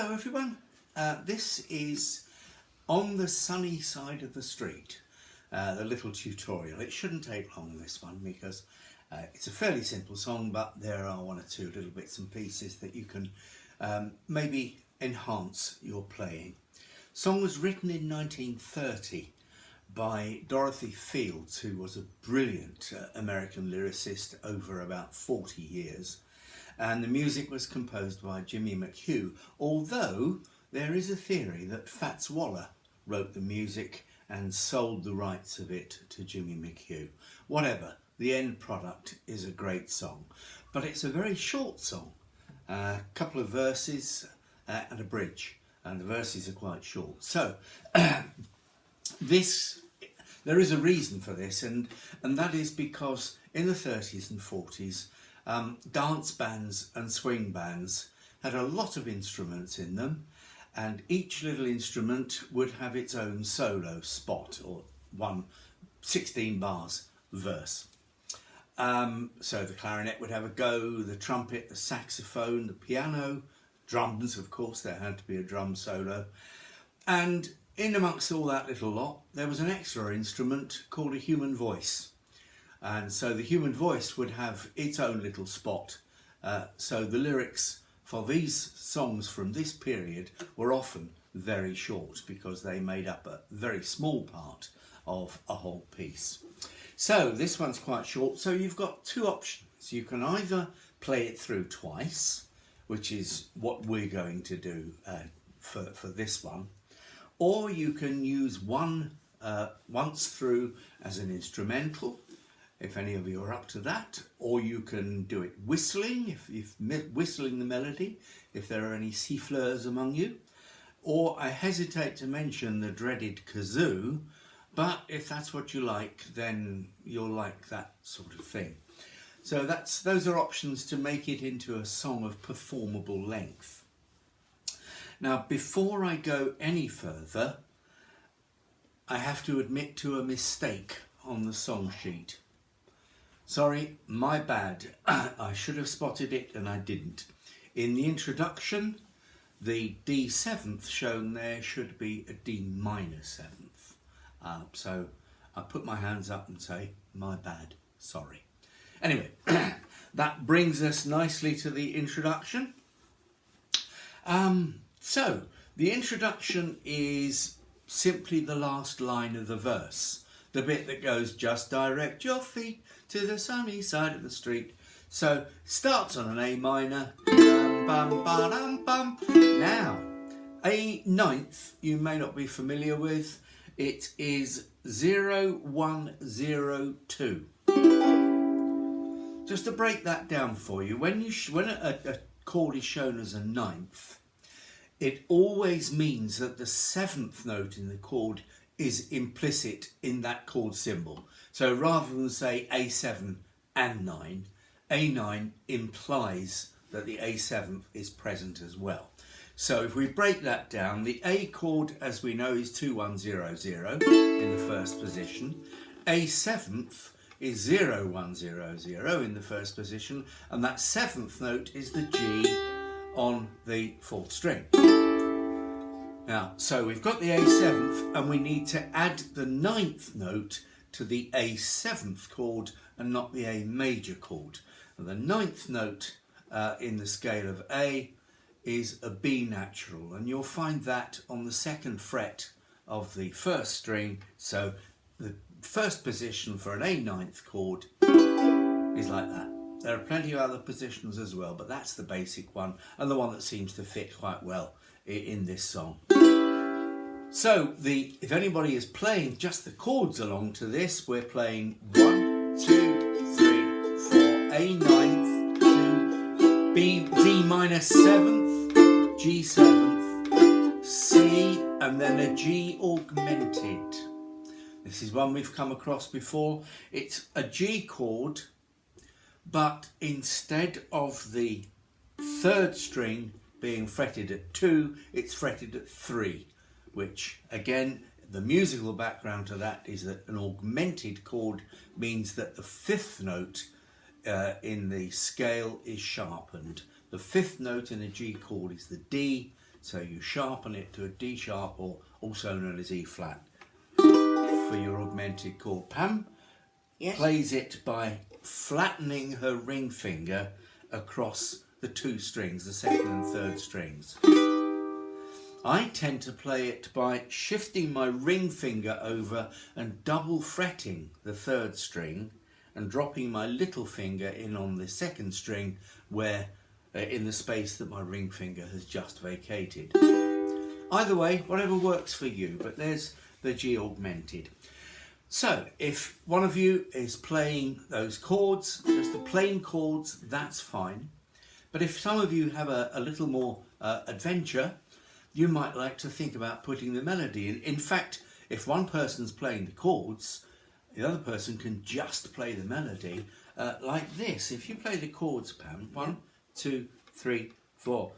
Hello everyone, this is On the Sunny Side of the Street, the little tutorial. It shouldn't take long, this one, because it's a fairly simple song, but there are one or two little bits and pieces that you can maybe enhance your playing. Song was written in 1930 by Dorothy Fields, who was a brilliant American lyricist over about 40 years. And the music was composed by Jimmy McHugh, although there is a theory that Fats Waller wrote the music and sold the rights of it to Jimmy McHugh. Whatever, the end product is a great song, but it's a very short song, a couple of verses and a bridge, and the verses are quite short. So there is a reason for this, and that is because in the 30s and 40s, dance bands and swing bands had a lot of instruments in them, and each little instrument would have its own solo spot, or 16 bars verse. So the clarinet would have a go, the trumpet, the saxophone, the piano, drums, of course, there had to be a drum solo, and in amongst all that little lot there was an extra instrument called a human voice. And so the human voice would have its own little spot. So the lyrics for these songs from this period were often very short because they made up a very small part of a whole piece. So this one's quite short. So you've got two options. You can either play it through twice, which is what we're going to do for this one, or you can use one once through as an instrumental, if any of you are up to that, or you can do it whistling, if whistling the melody, if there are any siffleurs among you, or I hesitate to mention the dreaded kazoo, but if that's what you like, then you'll like that sort of thing. So those are options to make it into a song of performable length. Now, before I go any further, I have to admit to a mistake on the song sheet. Sorry, my bad. I should have spotted it and I didn't. In the introduction, the D7th shown there should be a D minor 7th. So I put my hands up and say, my bad, sorry. Anyway, that brings us nicely to the introduction. So the introduction is simply the last line of the verse. The bit that goes, just direct your feet to the sunny side of the street. So starts on an A minor. Bum, bum, ba-dum, bum. Now, A ninth you may not be familiar with. It is 0, 1, 0, 2. Just to break that down for you, when a chord is shown as a ninth, it always means that the 7th note in the chord is implicit in that chord symbol. So rather than say A7 and 9, A9 implies that the A7th is present as well. So if we break that down, the A chord, as we know, is 2, 1, 0, 0 in the first position. A7th is 0, 1, 0, 0 in the first position, and that 7th note is the G on the 4th string. Now, so we've got the A7th and we need to add the 9th note to the A7th chord and not the A major chord. And the 9th note in the scale of A is a B natural, and you'll find that on the 2nd fret of the 1st string. So the first position for an A9th chord is like that. There are plenty of other positions as well, but that's the basic one and the one that seems to fit quite well in this song. So if anybody is playing just the chords along to this, we're playing 1, 2, 3, 4, A ninth, 2, B, D minor 7th, G 7th, C, and then a G augmented. This is one we've come across before. It's a G chord, but instead of the 3rd string being fretted at 2, it's fretted at 3, which again, the musical background to that is that an augmented chord means that the 5th note in the scale is sharpened. The 5th note in a G chord is the D, So you sharpen it to a D sharp, or also known as E flat, for your augmented chord. Pam plays it by flattening her ring finger across the two strings, the second and third strings. I tend to play it by shifting my ring finger over and double fretting the third string and dropping my little finger in on the second string, where in the space that my ring finger has just vacated. Either way, whatever works for you, but there's the G augmented. So if one of you is playing those chords, just the plain chords, that's fine. But if some of you have a little more adventure, you might like to think about putting the melody in. In fact, if one person's playing the chords, the other person can just play the melody like this. If you play the chords, Pam, 1, 2, 3, 4.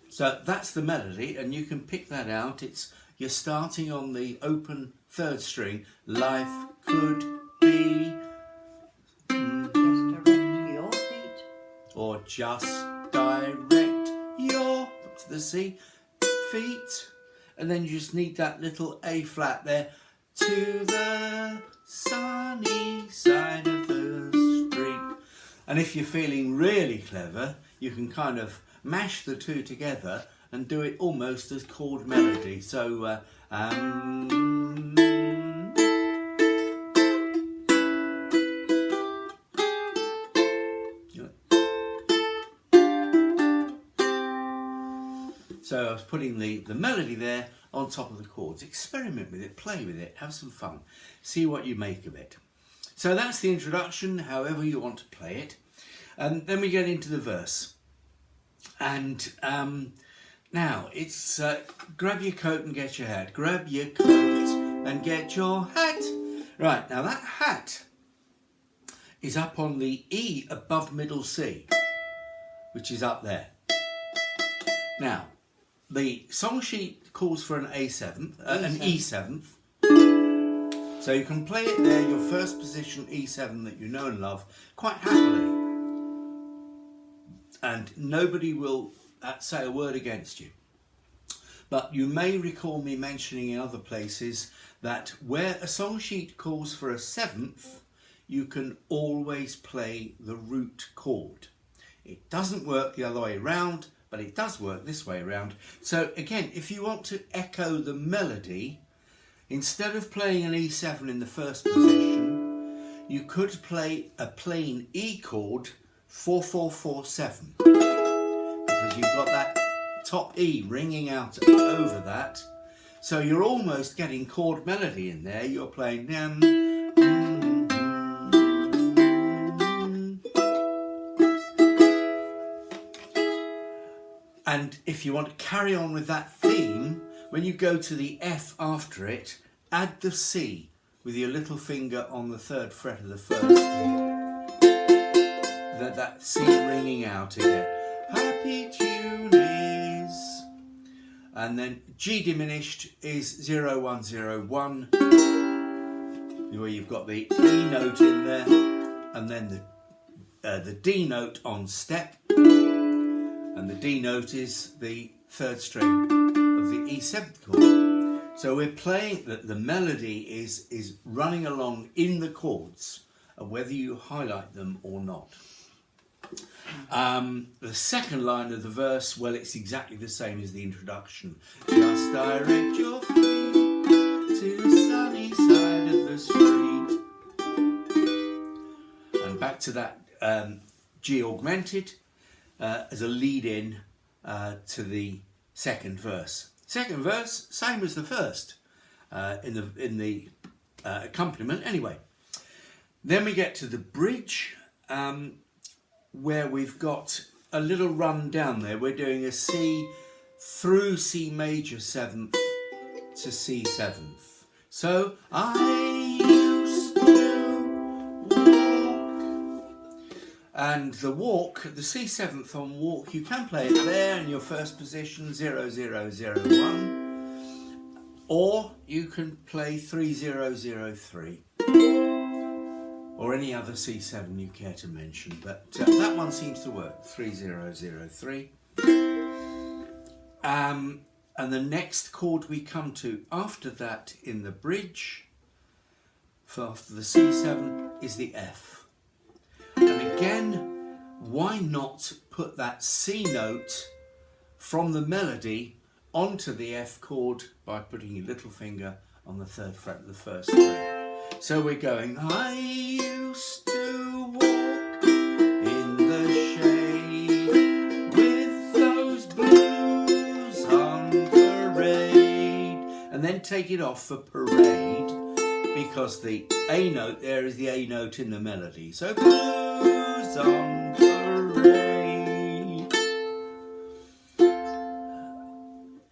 So that's the melody, and you can pick that out. You're starting on the open third string. Life could be Just direct your feet. Or just direct your to the C feet, and then you just need that little A flat there. To the sunny side of the street. And if you're feeling really clever, you can kind of mash the two together and do it almost as chord melody. So so I was putting the melody there on top of the chords. Experiment with it, play with it, have some fun, see what you make of it. So that's the introduction, however you want to play it. And then we get into the verse. And now it's grab your coat and get your hat. Grab your coat and get your hat. Right, now that hat is up on the E above middle C, which is up there. Now, the song sheet calls for an A7th, an E7th. So you can play it there, your first position E7 that you know and love, quite happily. And nobody will say a word against you. But you may recall me mentioning in other places that where a song sheet calls for a 7th, you can always play the root chord. It doesn't work the other way around, but it does work this way around. So again, if you want to echo the melody, instead of playing an E7 in the first position, you could play a plain E chord 4-4-4-7, because you've got that top E ringing out over that, so you're almost getting chord melody in there. You're playing and if you want to carry on with that theme, when you go to the F after it, add the C with your little finger on the 3rd fret of the 1st. That C ringing out again. Happy tune is, and then G diminished is 0-1-0-1, where you've got the E note in there, and then the D note on step, and the D note is the 3rd string of the E7th chord. So we're playing that the melody is running along in the chords, whether you highlight them or not. The second line of the verse, well, it's exactly the same as the introduction. Just direct your feet to the sunny side of the street. And back to that G augmented as a lead-in to the second verse. Second verse, same as the first in the accompaniment. Anyway, then we get to the bridge. Where we've got a little run down there. We're doing a C through C major 7th to C 7th. So I used to walk, and the walk, the C 7th on walk, you can play it there in your first position, 0-0-0-1. or you can play 3003 or any other C7 you care to mention, but that one seems to work, 3003. And the next chord we come to after that in the bridge, after the C7, is the F. And again, why not put that C note from the melody onto the F chord by putting your little finger on the 3rd fret of the 1st string. So we're going, I used to walk in the shade with those blues on parade, and then take it off for parade, because the A note there is the A note in the melody. So blues on parade.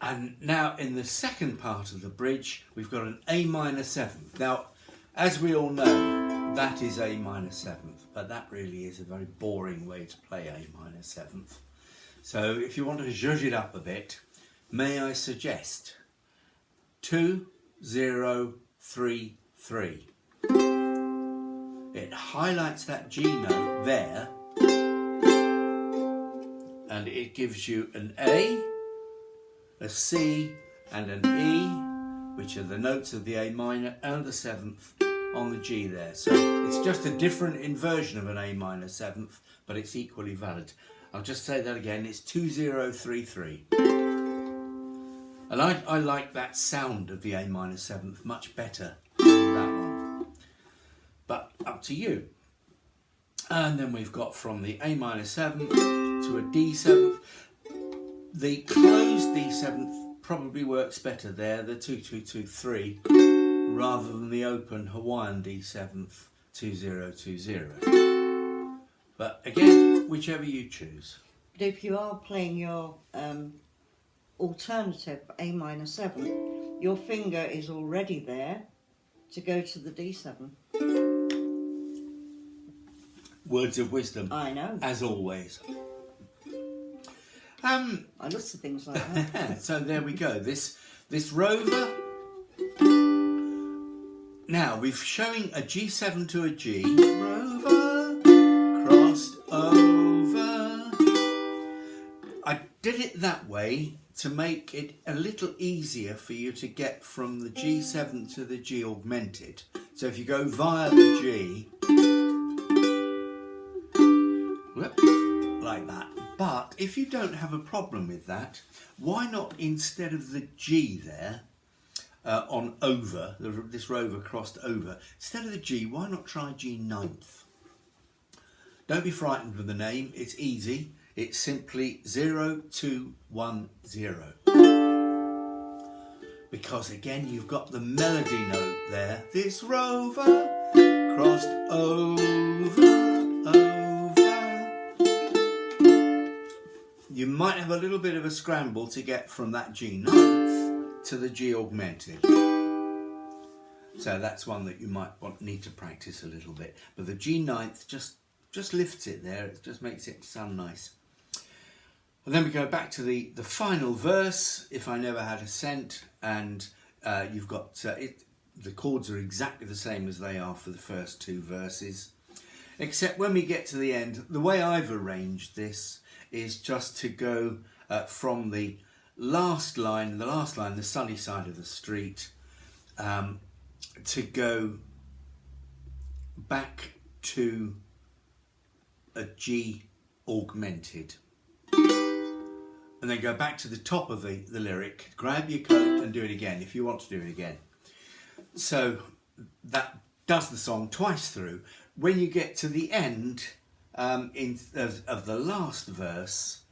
And now in the second part of the bridge, we've got an A minor 7th. Now, as we all know, that is A minor 7th, but that really is a very boring way to play A minor 7th. So if you want to zhuzh it up a bit, may I suggest 2, 0, 3, 3. It highlights that G note there, and it gives you an A, a C and an E, which are the notes of the A minor and the 7th on the G there. So it's just a different inversion of an A minor 7th, but it's equally valid. I'll just say that again, it's 2033. And I like that sound of the A minor 7th much better than that one. But up to you. And then we've got from the A minor 7th to a D 7th. The closed D 7th probably works better there, the 2-2-2-3, rather than the open Hawaiian D 7th 2-0-2-0. But again, whichever you choose. But if you are playing your alternative A minor 7, your finger is already there to go to the D7. Words of wisdom. I know. As always. I look for things like that. So there we go. This rover. Now we're showing a G7 to a G. Rover crossed over. I did it that way to make it a little easier for you to get from the G7 to the G augmented. So if you go via the G, like that. But if you don't have a problem with that, why not, instead of the G there on over, this rover crossed over, instead of the G, why not try G 9th? Don't be frightened with the name, it's easy. It's simply 0-2-1-0. Because again, you've got the melody note there. This rover crossed over. You might have a little bit of a scramble to get from that G 9th to the G augmented. So that's one that you might need to practice a little bit. But the G 9th just lifts it there, it just makes it sound nice. And then we go back to the final verse, If I Never Had a Cent, and you've got, the chords are exactly the same as they are for the first two verses. Except when we get to the end, the way I've arranged this is just to go from the last line, the sunny side of the street, to go back to a G augmented. And then go back to the top of the lyric, grab your coat and do it again if you want to do it again. So that does the song twice through. When you get to the end of the last verse,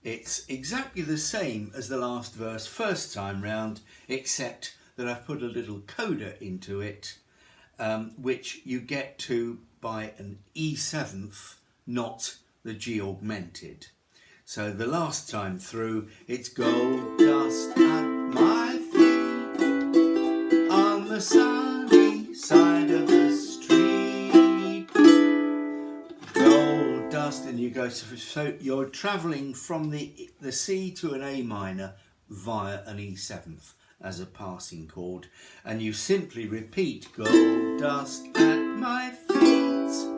it's exactly the same as the last verse first time round, except that I've put a little coda into it, which you get to by an E7th, not the G augmented. So the last time through, it's gold dust at my feet on the sunny side of the street. Gold dust, and you go, so you're travelling from the C to an A minor via an E7th. as a passing chord, and you simply repeat gold dust at my feet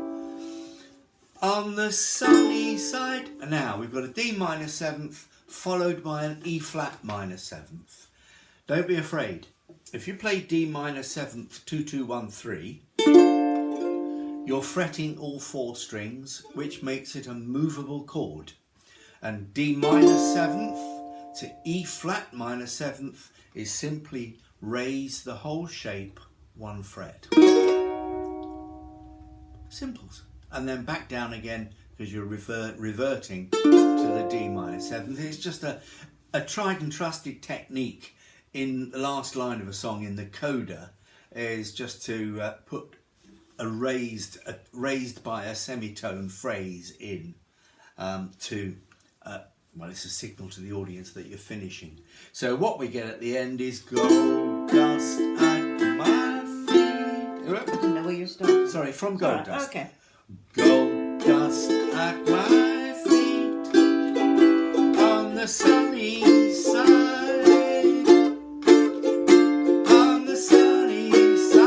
on the sunny side. Now we've got a D minor 7th followed by an E flat minor 7th. Don't be afraid. If you play D minor 7th 2 2 1 3, you're fretting all 4 strings, which makes it a movable chord. And D minor 7th to E flat minor 7th is simply raise the whole shape 1 fret. Simples. And then back down again because you're reverting to the D minor 7th. It's just a tried and trusted technique in the last line of a song in the coda, is just to put a raised by a semitone phrase in well, it's a signal to the audience that you're finishing. So what we get at the end is gold dust at my feet. I don't know where you start. Sorry, from gold dust. Okay. Gold dust at my feet on the sunny side. On the sunny side.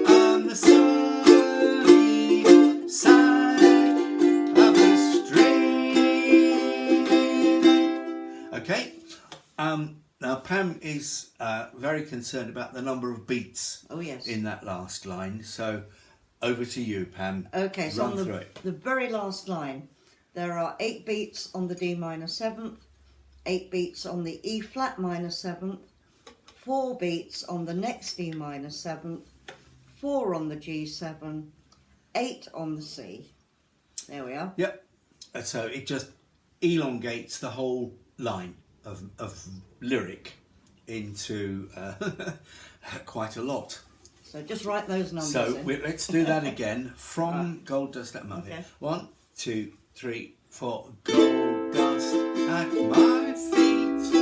On the sunny side of the stream. Okay. Now Pam is very concerned about the number of beats Oh, yes. in that last line. So over to you, Pam. Okay, so Run on through it. the very last line, there are 8 beats on the D minor 7th, 8 beats on the E flat minor 7th, 4 beats on the next D minor 7th, 4 on the G7, 8 on the C. There we are. Yep. So it just elongates the whole line of lyric into quite a lot. So just write those numbers So in. let's do that again from Gold Dust at my feet. Okay. 1, 2, 3, 4. Gold dust at my feet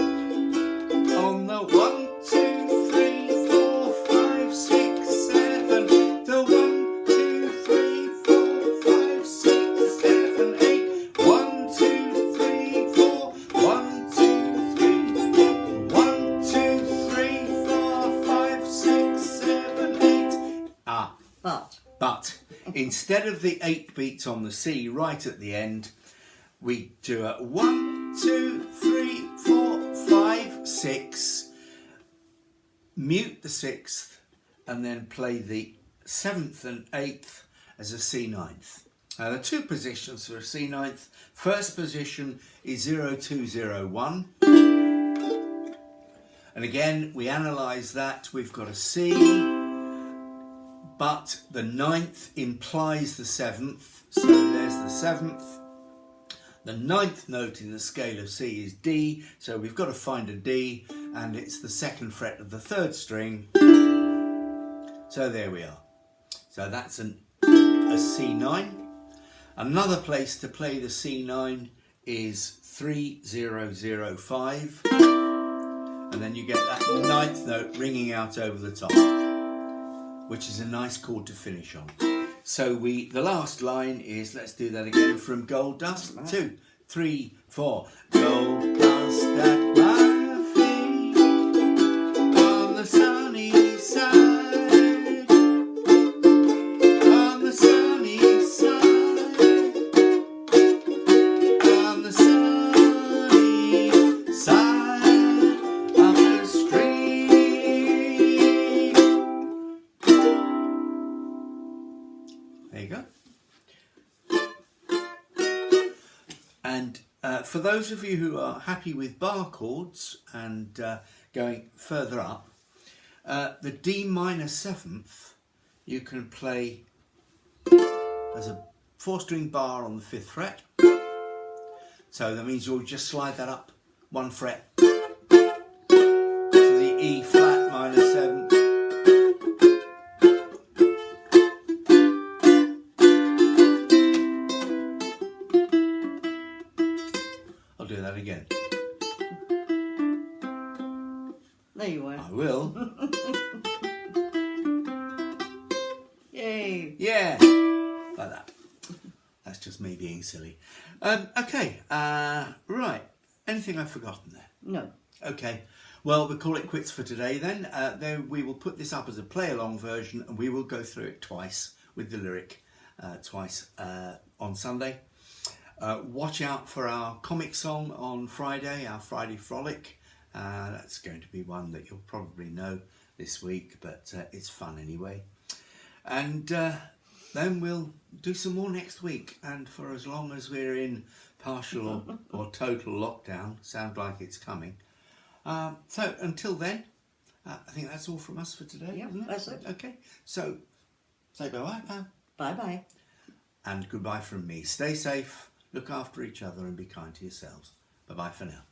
on the 1, 2, 3, 4, 5, 6, 7. The 1, 2, 3, 4, 5, 6, 7, 8. 1, 2, 3, 4. 1, 2, 3. 1, 2, 3, 4, 5, 6, 7, 8. But instead of the 8 beats on the C right at the end, we do a 1, 2, 3, 4, 5, 6, mute the 6th, and then play the 7th and 8th as a C ninth. Now there are 2 positions for a C ninth. First position is 0, 2, 0, 1. And again, we analyse that. We've got a C, but the 9th implies the 7th. So there's the 7th. The 9th note in the scale of C is D. So we've got to find a D, and it's the 2nd fret of the 3rd string. So there we are. So that's a C9. Another place to play the C9 is 3, 0, 0, 5. And then you get that 9th note ringing out over the top, which is a nice chord to finish on. So the last line is, let's do that again from Gold Dust. 2, 3, 4. Gold dust at my feet on the sunny side. On the sunny side. On the sunny side of the stream. There you go. And for those of you who are happy with bar chords and going further up, the D minor 7th you can play as a 4-string bar on the 5th fret. So that means you'll just slide that up 1 fret to the E flat minor 7th. I'll do that again. There you are. I will. Yay. Yeah, like that. That's just me being silly. Okay, right. Anything I've forgotten there? No. Okay, well, we'll call it quits for today then. Then we will put this up as a play-along version and we will go through it twice with the lyric, twice on Sunday. Watch out for our comic song on Friday, our Friday Frolic. That's going to be one that you'll probably know this week, but it's fun anyway. And then we'll do some more next week. And for as long as we're in partial or total lockdown, sound like it's coming. So until then, I think that's all from us for today. Yeah, isn't it? that's it. Okay, so say bye-bye, Pam. Bye-bye. And goodbye from me. Stay safe, look after each other and be kind to yourselves. Bye-bye for now.